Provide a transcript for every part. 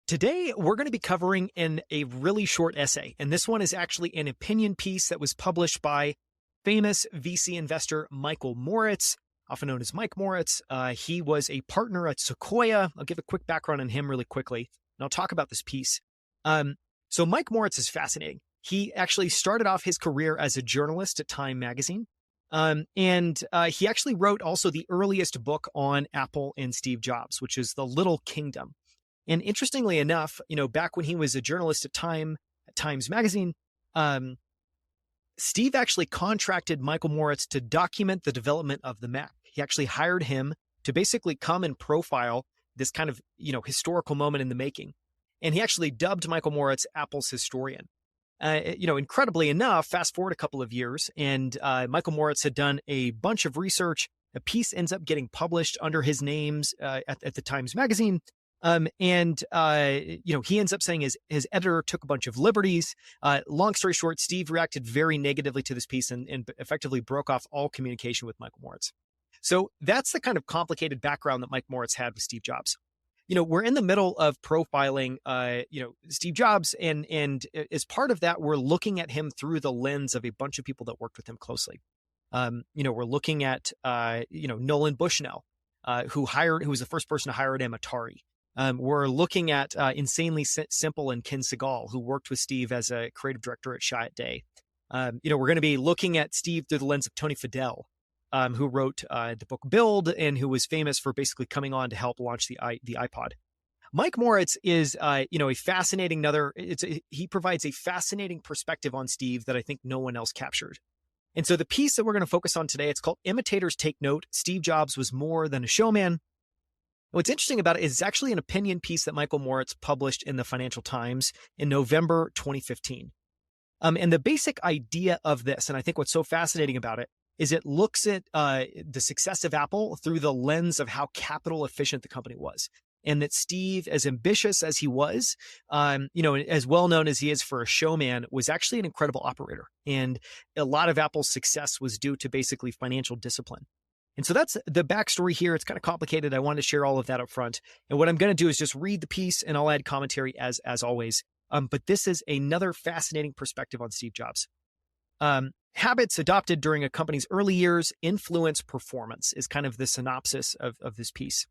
Today, we're going to be covering a really short essay, and this one is actually an opinion piece that was published by famous VC investor Michael Moritz, often known as Mike Moritz. He was a partner at Sequoia. I'll give a quick background on him really quickly, and I'll talk about this piece. So Mike Moritz is fascinating. He actually started off his career as a journalist at Time magazine, and he actually wrote also the earliest book on Apple and Steve Jobs, which is The Little Kingdom. And interestingly enough, back when he was a journalist at Times Magazine, Steve actually contracted Michael Moritz to document the development of the Mac. He actually hired him to basically come and profile this kind of, historical moment in the making. And he actually dubbed Michael Moritz Apple's historian. Incredibly enough, fast forward a couple of years, and Michael Moritz had done a bunch of research. A piece ends up getting published under his names at the Times Magazine. He ends up saying his editor took a bunch of liberties. Long story short, Steve reacted very negatively to this piece and effectively broke off all communication with Michael Moritz. So that's the kind of complicated background that Mike Moritz had with Steve Jobs. We're in the middle of profiling, Steve Jobs, and as part of that, we're looking at him through the lens of a bunch of people that worked with him closely. We're looking at, Nolan Bushnell, who was the first person to hire at Atari. We're looking at Insanely Simple and Ken Segal, who worked with Steve as a creative director at Chiat Day. We're going to be looking at Steve through the lens of Tony Fadell, who wrote the book Build and who was famous for basically coming on to help launch the iPod. Mike Moritz is, a fascinating he provides a fascinating perspective on Steve that I think no one else captured. And so the piece that we're going to focus on today, it's called Imitators Take Note. Steve Jobs was more than a showman. What's interesting about it is it's actually an opinion piece that Michael Moritz published in the Financial Times in November 2015. And the basic idea of this, and I think what's so fascinating about it, is it looks at the success of Apple through the lens of how capital efficient the company was. And that Steve, as ambitious as he was, as well known as he is for a showman, was actually an incredible operator. And a lot of Apple's success was due to basically financial discipline. And so that's the backstory here. It's kind of complicated. I wanted to share all of that up front. And what I'm going to do is just read the piece and I'll add commentary as always. But this is another fascinating perspective on Steve Jobs. Habits adopted during a company's early years influence performance is kind of the synopsis of this piece.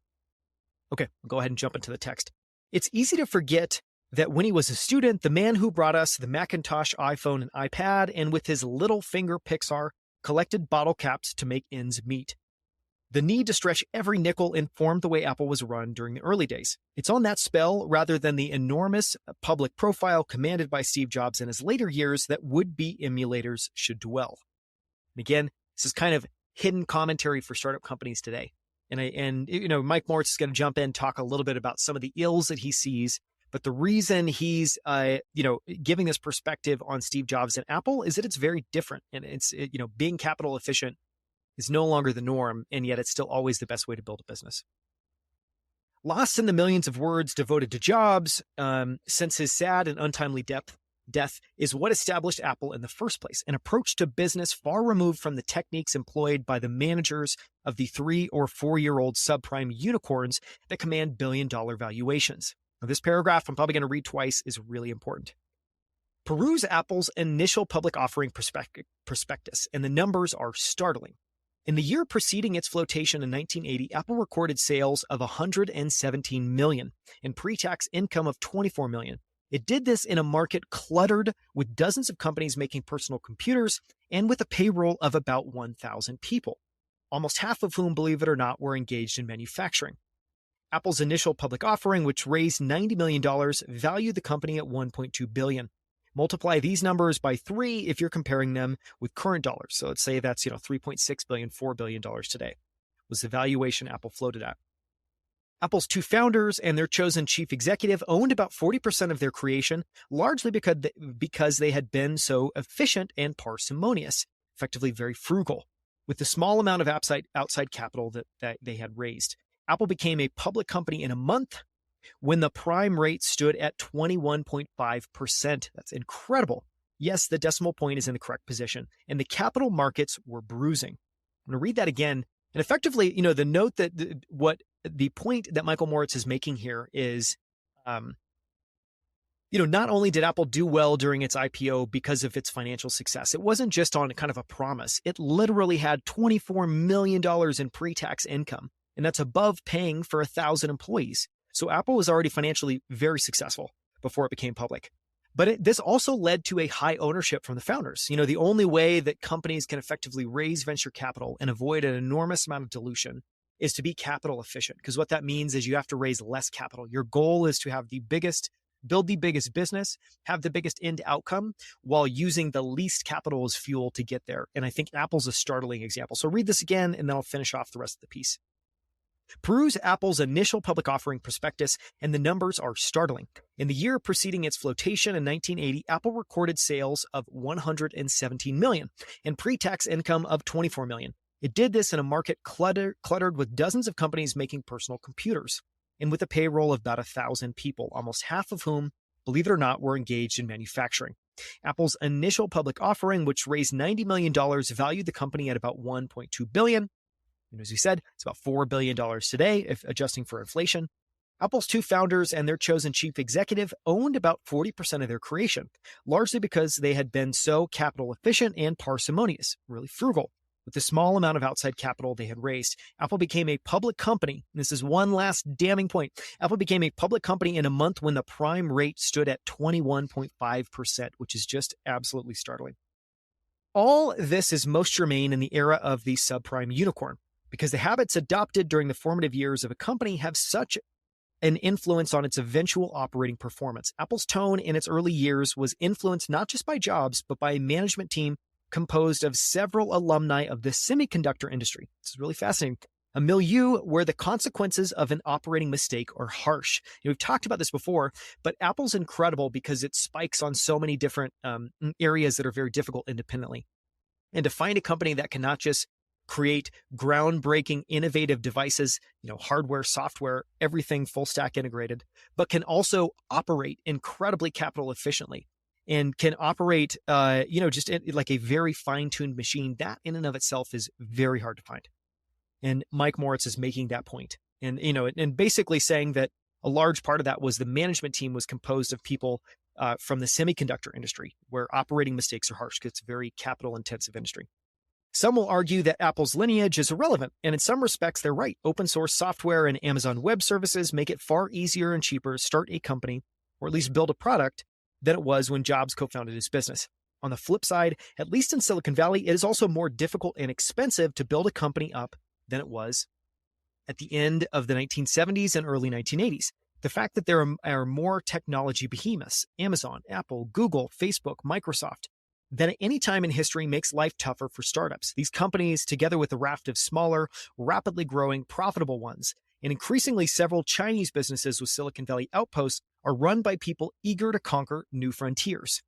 Okay, I'll go ahead and jump into the text. It's easy to forget that when he was a student, the man who brought us the Macintosh, iPhone, and iPad, and with his little finger Pixar, collected bottle caps to make ends meet. The need to stretch every nickel informed the way Apple was run during the early days. It's on that spell, rather than the enormous public profile commanded by Steve Jobs in his later years, that would-be emulators should dwell. And again, this is kind of hidden commentary for startup companies today. And Mike Moritz is going to jump in, talk a little bit about some of the ills that he sees. But the reason he's, giving this perspective on Steve Jobs and Apple is that it's very different. And it's, being capital efficient is no longer the norm, and yet it's still always the best way to build a business. Lost in the millions of words devoted to Jobs, since his sad and untimely death is what established Apple in the first place, an approach to business far removed from the techniques employed by the managers of the 3 or 4-year-old subprime unicorns that command billion-dollar valuations. Now, this paragraph I'm probably going to read twice is really important. Peruse Apple's initial public offering prospectus, and the numbers are startling. In the year preceding its flotation in 1980, Apple recorded sales of $117 million and pre-tax income of $24 million. It did this in a market cluttered with dozens of companies making personal computers and with a payroll of about 1,000 people, almost half of whom, believe it or not, were engaged in manufacturing. Apple's initial public offering, which raised $90 million, valued the company at $1.2 billion. Multiply these numbers by 3 if you're comparing them with current dollars. So let's say that's, $3.6 billion, $4 billion today was the valuation Apple floated at. Apple's 2 founders and their chosen chief executive owned about 40% of their creation, largely because they had been so efficient and parsimonious, effectively very frugal, with the small amount of outside capital that they had raised. Apple became a public company in a month when the prime rate stood at 21.5%. That's incredible. Yes, the decimal point is in the correct position, and the capital markets were bruising. I'm going to read that again. And effectively, the note that the point that Michael Moritz is making here is Not only did Apple do well during its IPO because of its financial success, it wasn't just on kind of a promise. It literally had $24 million in pre-tax income, and that's above paying for 1,000 employees. So Apple was already financially very successful before it became public. But this also led to a high ownership from the founders. The only way that companies can effectively raise venture capital and avoid an enormous amount of dilution is to be capital efficient, because what that means is you have to raise less capital. Your goal is to have build the biggest business, have the biggest end outcome while using the least capital as fuel to get there. And I think Apple's a startling example. So read this again, and then I'll finish off the rest of the piece. Peruse Apple's initial public offering prospectus, and the numbers are startling. In the year preceding its flotation in 1980, Apple recorded sales of $117 million and pre-tax income of $24 million. It did this in a market cluttered with dozens of companies making personal computers, and with a payroll of about 1,000 people, almost half of whom, believe it or not, were engaged in manufacturing. Apple's initial public offering, which raised $90 million, valued the company at about $1.2 billion. And as we said, it's about $4 billion today, if adjusting for inflation. Apple's two founders and their chosen chief executive owned about 40% of their creation, largely because they had been so capital efficient and parsimonious, really frugal. With the small amount of outside capital they had raised, Apple became a public company. This is one last damning point. Apple became a public company in a month when the prime rate stood at 21.5%, which is just absolutely startling. All this is most germane in the era of the subprime unicorn, because the habits adopted during the formative years of a company have such an influence on its eventual operating performance. Apple's tone in its early years was influenced not just by Jobs, but by a management team composed of several alumni of the semiconductor industry. This is really fascinating. A milieu where the consequences of an operating mistake are harsh. We've talked about this before, but Apple's incredible because it spikes on so many different areas that are very difficult independently. And to find a company that can not just create groundbreaking, innovative devices, hardware, software, everything full stack integrated, but can also operate incredibly capital efficiently and can operate, just like a very fine-tuned machine, that in and of itself is very hard to find. And Mike Moritz is making that point. And, and basically saying that a large part of that was the management team was composed of people from the semiconductor industry, where operating mistakes are harsh because it's a very capital-intensive industry. Some will argue that Apple's lineage is irrelevant, and in some respects, they're right. Open source software and Amazon Web Services make it far easier and cheaper to start a company, or at least build a product, than it was when Jobs co-founded his business. On the flip side, at least in Silicon Valley, it is also more difficult and expensive to build a company up than it was at the end of the 1970s and early 1980s. The fact that there are more technology behemoths, Amazon, Apple, Google, Facebook, Microsoft, than at any time in history makes life tougher for startups. These companies, together with a raft of smaller, rapidly growing, profitable ones, and increasingly several Chinese businesses with Silicon Valley outposts, are run by people eager to conquer new frontiers.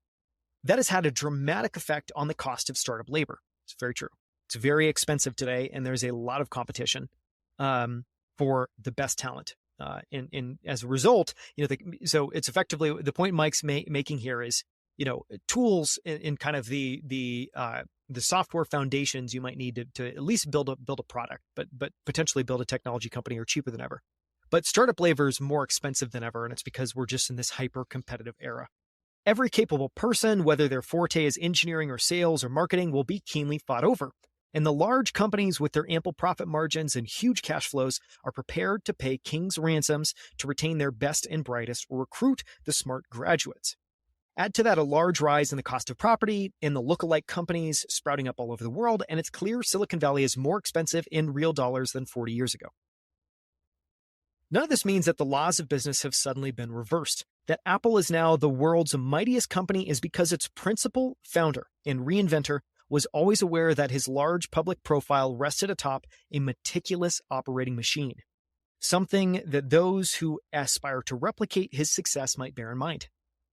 That has had a dramatic effect on the cost of startup labor. It's very true. It's very expensive today, and there's a lot of competition for the best talent. And as a result, so it's effectively the point Mike's making here is, tools in kind of the software foundations you might need to at least build a product, but potentially build a technology company are cheaper than ever. But startup labor is more expensive than ever, and it's because we're just in this hyper-competitive era. Every capable person, whether their forte is engineering or sales or marketing, will be keenly fought over. And the large companies with their ample profit margins and huge cash flows are prepared to pay king's ransoms to retain their best and brightest or recruit the smart graduates. Add to that a large rise in the cost of property and the lookalike companies sprouting up all over the world, and it's clear Silicon Valley is more expensive in real dollars than 40 years ago. None of this means that the laws of business have suddenly been reversed. That Apple is now the world's mightiest company is because its principal founder and reinventor was always aware that his large public profile rested atop a meticulous operating machine, something that those who aspire to replicate his success might bear in mind.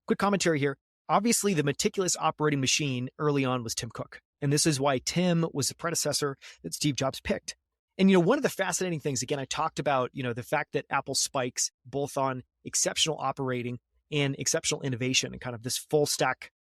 Quick commentary here. Obviously, the meticulous operating machine early on was Tim Cook, and this is why Tim was the predecessor that Steve Jobs picked. And, one of the fascinating things, again, I talked about, the fact that Apple spikes both on exceptional operating and exceptional innovation and kind of this full stack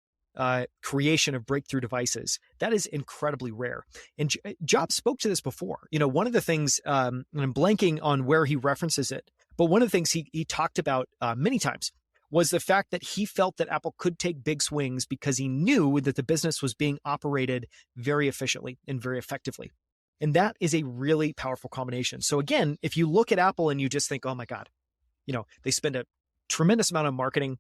creation of breakthrough devices. That is incredibly rare. And Jobs spoke to this before. One of the things, and I'm blanking on where he references it, but one of the things he talked about many times was the fact that he felt that Apple could take big swings because he knew that the business was being operated very efficiently and very effectively. And that is a really powerful combination. So again, if you look at Apple and you just think, oh my God, they spend a tremendous amount on marketing.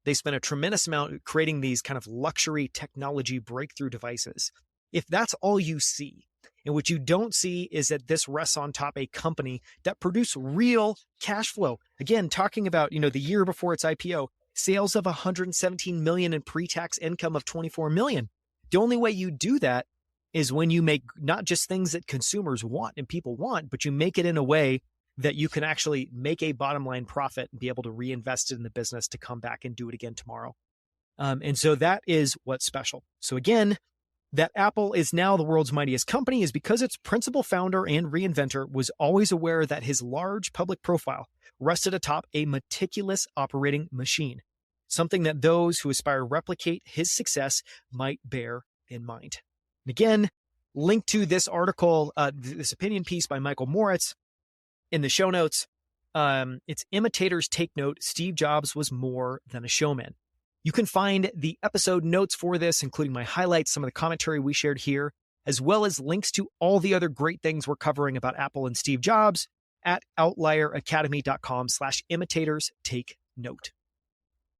They spend a tremendous amount creating these kind of luxury technology breakthrough devices. If that's all you see, and what you don't see is that this rests on top a company that produced real cash flow. Again, talking about, the year before its IPO, sales of 117 million and pre-tax income of 24 million. The only way you do that is when you make not just things that consumers want and people want, but you make it in a way that you can actually make a bottom line profit and be able to reinvest it in the business to come back and do it again tomorrow. And so that is what's special. So again, that Apple is now the world's mightiest company is because its principal founder and reinventor was always aware that his large public profile rested atop a meticulous operating machine, something that those who aspire to replicate his success might bear in mind. And again, link to this article, this opinion piece by Michael Moritz in the show notes. It's Imitators Take Note, Steve Jobs was more than a showman. You can find the episode notes for this, including my highlights, some of the commentary we shared here, as well as links to all the other great things we're covering about Apple and Steve Jobs at outlieracademy.com/imitators take note.